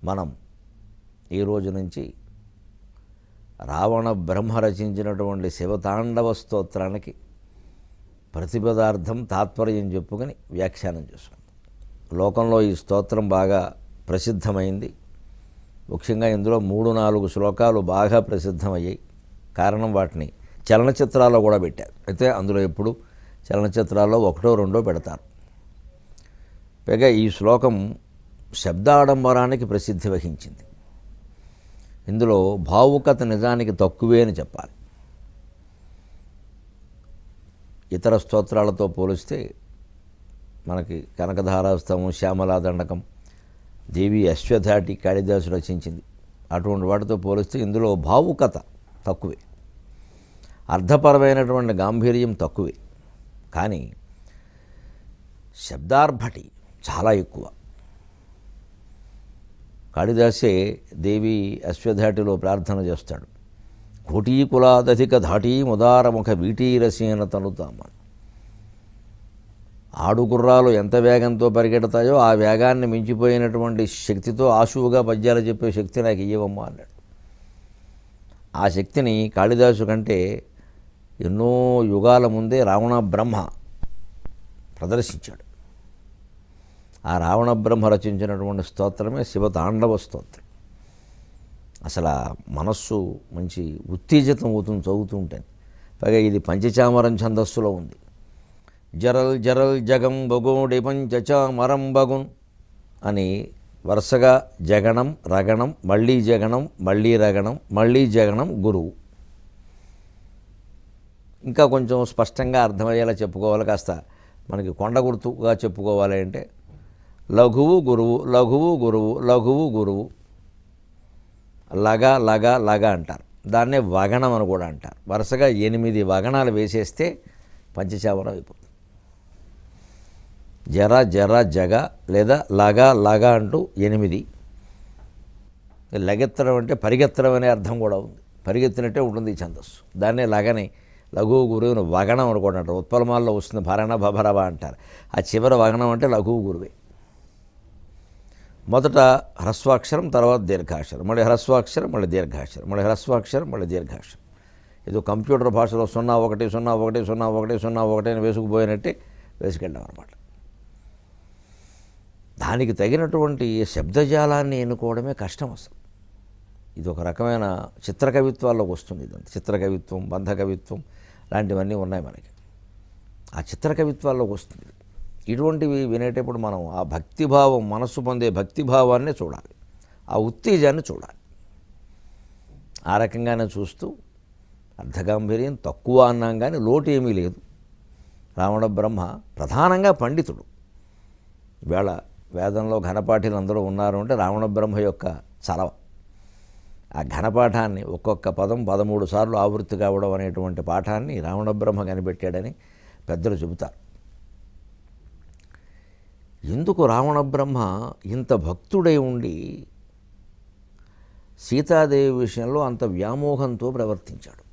మనం ఈ రోజు నుంచి రావణ బ్రహ్మ రచించినటువంటి శివతాండవ స్తోత్రానికి ప్రతిపదార్థం తాత్పర్యం చెప్పుకొని వ్యాఖ్యానం చేసుకుందాం. లోకంలో ఈ స్తోత్రం బాగా ప్రసిద్ధమైంది. ముఖ్యంగా ఇందులో 3-4 శ్లోకాలు బాగా ప్రసిద్ధమయ్యాయి. కారణం వాటిని చలనచిత్రాల్లో కూడా పెట్టారు. అయితే అందులో ఎప్పుడు చలనచిత్రాల్లో 1-2 పెడతారు. పైగా ఈ శ్లోకం శబ్దాడంబరానికి ప్రసిద్ధి వహించింది. ఇందులో భావుకత నిజానికి తక్కువే అని చెప్పాలి. ఇతర స్తోత్రాలతో పోలిస్తే మనకి కనకధారాస్తవం, శ్యామలా దండకం, దేవి అశ్వధాటి కాళిదాసు రచించింది. అటువంటి వాటితో పోలిస్తే ఇందులో భావుకత తక్కువే, అర్థపరమైనటువంటి గాంభీర్యం తక్కువే. కానీ శబ్దార్భటి చాలా ఎక్కువ. కాళిదాసే దేవి అశ్వధాటిలో ప్రార్థన చేస్తాడు. కోటీకులాదధిక ధాటీ ముదారముఖ వీటీరసేన తనుతామని. ఆడుగుర్రాలు ఎంత వేగంతో పరిగెడతాయో ఆ వేగాన్ని మించిపోయినటువంటి శక్తితో ఆశువుగా పద్యాలు చెప్పే శక్తి నాకు ఇయ్యవమ్మా అన్నాడు. ఆ శక్తిని కాళిదాసు కంటే ఎన్నో యుగాల ముందే రావణ బ్రహ్మ ప్రదర్శించాడు. ఆ రావణ బ్రహ్మ రచించినటువంటి స్తోత్రమే శివతాండవ స్తోత్రం. అసలు మనస్సు మంచి ఉత్తేజితం అవుతుంది చదువుతూ ఉంటాను. పైగా ఇది పంచచామరం ఛందస్సులో ఉంది. జరల్ జరల్ జగం బగోడి పంచచామరం బగున్ అని వరుసగా జగణం, రగణం, మళ్ళీ జగణం, మళ్ళీ రగణం, మళ్ళీ జగణం గురువు. ఇంకా కొంచెం స్పష్టంగా అర్థమయ్యేలా చెప్పుకోవాలి, కాస్త మనకి కొండ గుర్తుగా చెప్పుకోవాలి అంటే లఘువు గురువు, లఘువు గురువు, లఘువు గురువు, లగ లగ లగ అంటారు. దాన్నే వగణం అని కూడా అంటారు. వరుసగా 8 వగణాలు వేసేస్తే పంచచామరం అయిపోతుంది. జర జర జగ లేదా లగ లగ అంటూ 8. లగెత్తడం అంటే పరిగెత్తడం అనే అర్థం కూడా ఉంది. పరిగెత్తినట్టే ఉంటుంది ఈ ఛందస్సు. దాన్నే లగని లఘువు గురువుని వగణం అని కూడా అంటారు. ఉత్పలమాల్లో వస్తుంది భరణ భభరవ అంటారు. ఆ చివరి వగణం అంటే లఘువు గురువే. మొదట హ్రస్వాక్షరం, తర్వాత దీర్ఘాక్షరం, మళ్ళీ హ్రస్వాక్షరం, మళ్ళీ దీర్ఘాక్షరం, మళ్ళీ హ్రస్వాక్షరం, మళ్ళీ దీర్ఘాక్షరం. ఏదో కంప్యూటర్ భాషలో 0 1 0 1 0 1 0 1 అని వేసుకుపోయినట్టే వేసుకెళ్ళాం అనమాట. దానికి తగినటువంటి శబ్దజాలాన్ని ఎన్నుకోవడమే కష్టం అసలు. ఇది ఒక రకమైన చిత్రకవిత్వాల్లోకి వస్తుంది. ఇదంతా చిత్రకవిత్వం, బంధకవిత్వం లాంటివన్నీ ఉన్నాయి మనకి. ఆ చిత్రకవిత్వాల్లోకి వస్తుంది. ఇటువంటివి వినేటప్పుడు మనం ఆ భక్తిభావం, మనస్సు పొందే భక్తిభావాన్ని చూడాలి, ఆ ఉత్తేజాన్ని చూడాలి. ఆ రకంగానే చూస్తూ అర్ధగాంభీర్యం తక్కువ అన్నాం కానీ లోటు ఏమీ లేదు. రావణ బ్రహ్మ ప్రధానంగా పండితుడు. ఈవేళ వేదంలో ఘనపాఠులు అందరూ ఉన్నారు అంటే రావణ బ్రహ్మ యొక్క చలవ. ఆ ఘనపాఠాన్ని ఒక్కొక్క పదం 13 సార్లు ఆవృత్తి కావడం అనేటువంటి పాఠాన్ని రావణ బ్రహ్మ కనిపెట్టాడని పెద్దలు చెబుతారు. ఎందుకు రావణ బ్రహ్మ ఇంత భక్తుడై ఉండి సీతాదేవి విషయంలో అంత వ్యామోహంతో ప్రవర్తించాడు?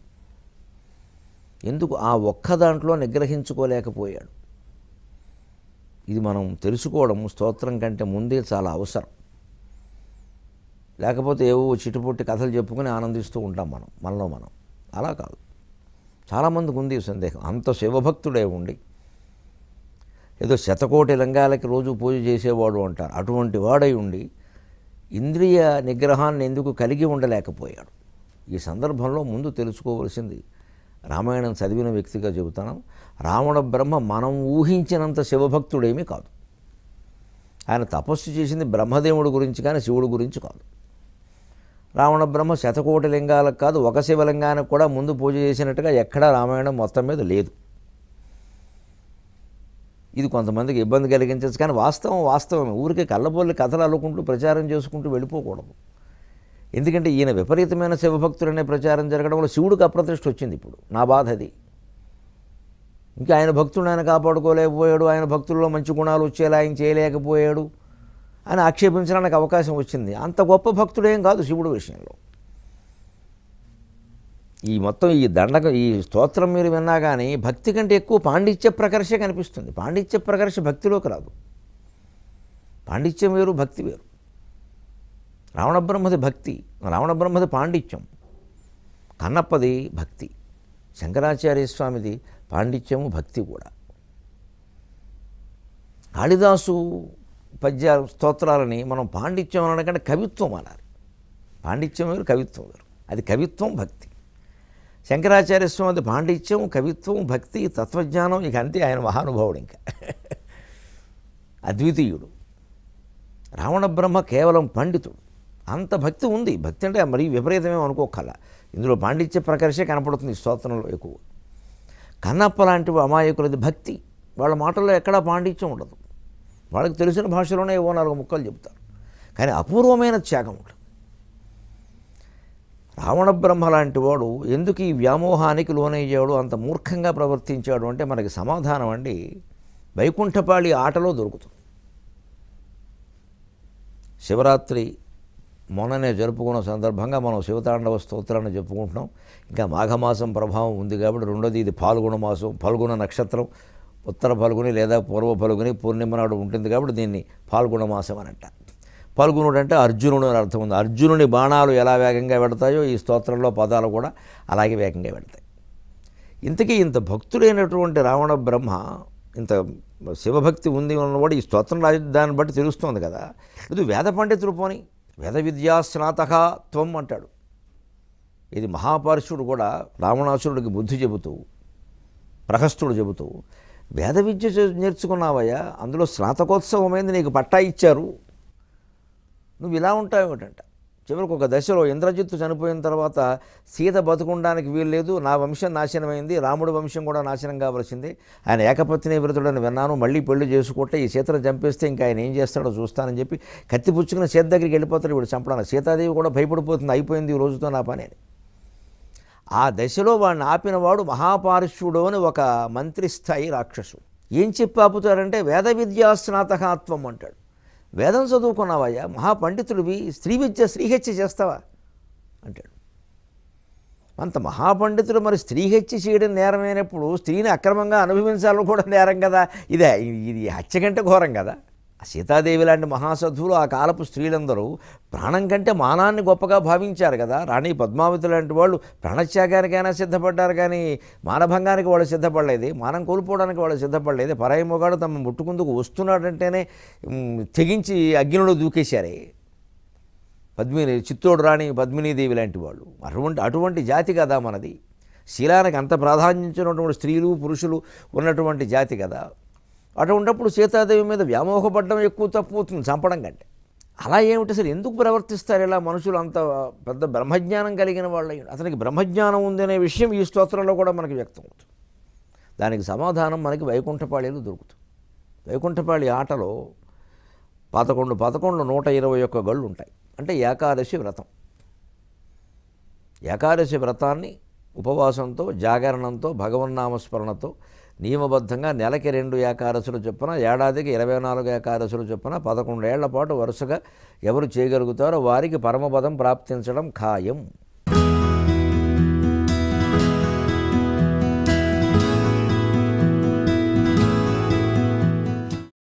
ఎందుకు ఆ ఒక్క దాంట్లో నిగ్రహించుకోలేకపోయాడు? ఇది మనం తెలుసుకోవడం స్తోత్రం కంటే ముందే చాలా అవసరం. లేకపోతే ఏవో చిటుపుట్టి కథలు చెప్పుకుని ఆనందిస్తూ ఉంటాం మనలో మనం. అలా కాదు. చాలామందికి ఉంది సందేహం. అంత శివభక్తుడే ఉండి ఏదో 100 లింగాలకి రోజు పూజ చేసేవాడు అంటారు. అటువంటి వాడై ఉండి ఇంద్రియ నిగ్రహాన్ని ఎందుకు కలిగి ఉండలేకపోయాడు? ఈ సందర్భంలో ముందు తెలుసుకోవలసింది, రామాయణం చదివిన వ్యక్తిగా చెబుతాను, రావణ బ్రహ్మ మనం ఊహించినంత శివభక్తుడేమీ కాదు. ఆయన తపస్సు చేసింది బ్రహ్మదేవుడి గురించి కానీ శివుడి గురించి కాదు. రావణ బ్రహ్మ 100 లింగాలకు కాదు, ఒక శివలింగానికి కూడా ముందు పూజ చేసినట్టుగా ఎక్కడా రామాయణం మొత్తం మీద లేదు. ఇది కొంతమందికి ఇబ్బంది కలిగించచ్చు, కానీ వాస్తవమే. ఊరికే కళ్ళబొల్లి కథలు అల్లుకుంటూ ప్రచారం చేసుకుంటూ వెళ్ళిపోకూడదు. ఎందుకంటే ఈయన విపరీతమైన శివభక్తులనే ప్రచారం జరగడంలో శివుడికి అప్రతిష్ఠ వచ్చింది. ఇప్పుడు నా బాధ అది. ఇంకా ఆయన భక్తుడు ఆయన కాపాడుకోలేకపోయాడు, ఆయన భక్తుల్లో మంచి గుణాలు వచ్చేలా ఆయన చేయలేకపోయాడు అని ఆక్షేపించడానికి అవకాశం వచ్చింది. అంత గొప్ప భక్తుడేం కాదు శివుడు విషయంలో. ఈ మొత్తం ఈ దండకం, ఈ స్తోత్రం మీరు విన్నా కానీ భక్తి కంటే ఎక్కువ పాండిత్య ప్రకర్ష కనిపిస్తుంది. పాండిత్య ప్రకర్ష భక్తిలోకి రాదు. పాండిత్యం వేరు, భక్తి వేరు. రావణ బ్రహ్మది భక్తి, రావణ బ్రహ్మది పాండిత్యం, కన్నప్పది భక్తి, శంకరాచార్య స్వామిది పాండిత్యము భక్తి కూడా. కాళిదాసు పద్య స్తోత్రాలని మనం పాండిత్యం అనకంటే కవిత్వం అనాలి. పాండిత్యం వేరు, కవిత్వం వేరు. అది కవిత్వం, భక్తి. శంకరాచార్య స్వామిది పాండిత్యం, కవిత్వం, భక్తి, తత్వజ్ఞానం, ఇక అంతే. ఆయన మహానుభావుడు, ఇంకా అద్వితీయుడు. రావణ బ్రహ్మ కేవలం పండితుడు. అంత భక్తి ఉంది. భక్తి అంటే మరీ విపరీతమేమో అనుకోకల. ఇందులో పాండిత్య ప్రకర్షే కనపడుతుంది ఈ స్తోత్రంలో ఎక్కువ. కన్నప్ప లాంటి అమాయకులది భక్తి. వాళ్ళ మాటల్లో ఎక్కడా పాండిత్యం ఉండదు. వాళ్ళకి తెలిసిన భాషలోనే ఏవో 4 ముక్కలు చెప్తారు, కానీ అపూర్వమైన త్యాగం ఉంటుంది. రావణ బ్రహ్మ లాంటి వాడు ఎందుకు ఈ వ్యామోహానికి లోనయ్యాడు, అంత మూర్ఖంగా ప్రవర్తించాడు అంటే మనకి సమాధానం అండి వైకుంఠపాళి ఆటలో దొరుకుతుంది. శివరాత్రి మొన్ననే జరుపుకున్న సందర్భంగా మనం శివతాండవ స్తోత్రాన్ని చెప్పుకుంటున్నాం. ఇంకా మాఘమాసం ప్రభావం ఉంది కాబట్టి రెండోది ఇది పాల్గొన మాసం, పాల్గొన నక్షత్రం ఉత్తర ఫల్గుని లేదా పూర్వ ఫల్గుని పూర్ణిమ నాడు ఉంటుంది కాబట్టి దీన్ని పాల్గొన మాసం అని అంటారు. పాల్గొనుడు అంటే అర్జునుడు అని అర్థం ఉంది. అర్జునుని బాణాలు ఎలా వేగంగా పెడతాయో ఈ స్తోత్రంలో పదాలు కూడా అలాగే వేగంగా పెడతాయి. ఇంతకీ ఇంత భక్తుడైనటువంటి రావణ బ్రహ్మ, ఇంత శివభక్తి ఉంది ఉన్నవాడు ఈ స్తోత్రం దాన్ని బట్టి తెలుస్తోంది కదా. ఇది వేద పండితుడు పోని వేద విద్యా స్నాతక త్వం అంటాడు. ఇది మహాపరుషుడు కూడా రావణాసురుడికి బుద్ధి చెబుతూ, ప్రహస్తుడు చెబుతూ, వేద విద్య నేర్చుకున్నావయ్యా, అందులో స్నాతకోత్సవమైంది, నీకు పట్టా ఇచ్చారు, నువ్వు ఇలా ఉంటావు ఏమిటంట. చివరికి ఒక దశలో ఇంద్రజిత్తు చనిపోయిన తర్వాత సీత బతుకుండానికి వీల్లేదు, నా వంశం నాశనమైంది, రాముడి వంశం కూడా నాశనం కావలసింది, ఆయన ఏకపత్ని వ్రతుడని విన్నాను, మళ్ళీ పెళ్లి చేసుకుంటే ఈ సీతను చంపేస్తే ఇంకా ఆయన ఏం చేస్తాడో చూస్తానని చెప్పి కత్తి పుచ్చుకుని సీత దగ్గరికి వెళ్ళిపోతాడు. ఇప్పుడు చంపడానికి సీతాదేవి కూడా భయపడిపోతుంది, అయిపోయింది ఈ రోజుతో నా పని అని. ఆ దశలో వాడిని ఆపినవాడు మహాపారుష్యుడు అని ఒక మంత్రి స్థాయి రాక్షసుడు. ఏం చెప్పి ఆపుతాడంటే వేద విద్యా స్నాతకత్వం అంటాడు. వేదం చదువుకున్నావయ్యా, మహాపండితుడివి, స్త్రీ విద్య శ్రీహత్య చేస్తావా అంటాడు. అంత మహాపండితుడు మరి స్త్రీహత్య చేయడం నేరమైనప్పుడు స్త్రీని అక్రమంగా అనుభవించాలని కూడా నేరం కదా. ఇది హత్య కంటే ఘోరం కదా. ఆ సీతాదేవి లాంటి మహాసధువులు ఆ కాలపు స్త్రీలందరూ ప్రాణం కంటే మానాన్ని గొప్పగా భావించారు కదా. రాణి పద్మావతి లాంటి వాళ్ళు ప్రాణత్యాగానికైనా సిద్ధపడ్డారు, కానీ మానభంగానికి వాళ్ళు సిద్ధపడలేదు, మానం కోల్పోవడానికి వాళ్ళు సిద్ధపడలేదు. పరాయి మొగాడు తమ ముట్టుకుందుకు వస్తున్నాడంటేనే తెగించి అగ్నిలో దూకేశారే. చిత్తోడు రాణి పద్మినీదేవి లాంటి వాళ్ళు అటువంటి జాతి కదా మనది. శీలానికి అంత ప్రాధాన్యించినటువంటి స్త్రీలు పురుషులు ఉన్నటువంటి జాతి కదా. అటువంటిప్పుడు సీతాదేవి మీద వ్యామోహపడడం ఎక్కువ తప్పు అవుతుంది చంపడం కంటే. అలా ఏమిటి అసలు, ఎందుకు ప్రవర్తిస్తారు ఇలా మనుషులు? అంత పెద్ద బ్రహ్మజ్ఞానం కలిగిన వాళ్ళు, అతనికి బ్రహ్మజ్ఞానం ఉందనే విషయం ఈ స్తోత్రంలో కూడా మనకి వ్యక్తం అవుతుంది. దానికి సమాధానం మనకి వైకుంఠపాళిలో దొరుకుతుంది. వైకుంఠపాళి ఆటలో 11 121 గళ్ళు ఉంటాయి. అంటే ఏకాదశి వ్రతం. ఏకాదశి వ్రతాన్ని ఉపవాసంతో, జాగరణంతో, భగవన్నామస్మరణతో నియమబద్ధంగా నెలకి 2 ఏకాదశులు చొప్పున, ఏడాదికి 24 ఏకాదశులు చొప్పున 11 ఏళ్ల పాటు వరుసగా ఎవరు చేయగలుగుతారో వారికి పరమపదం ప్రాప్తించడం ఖాయం.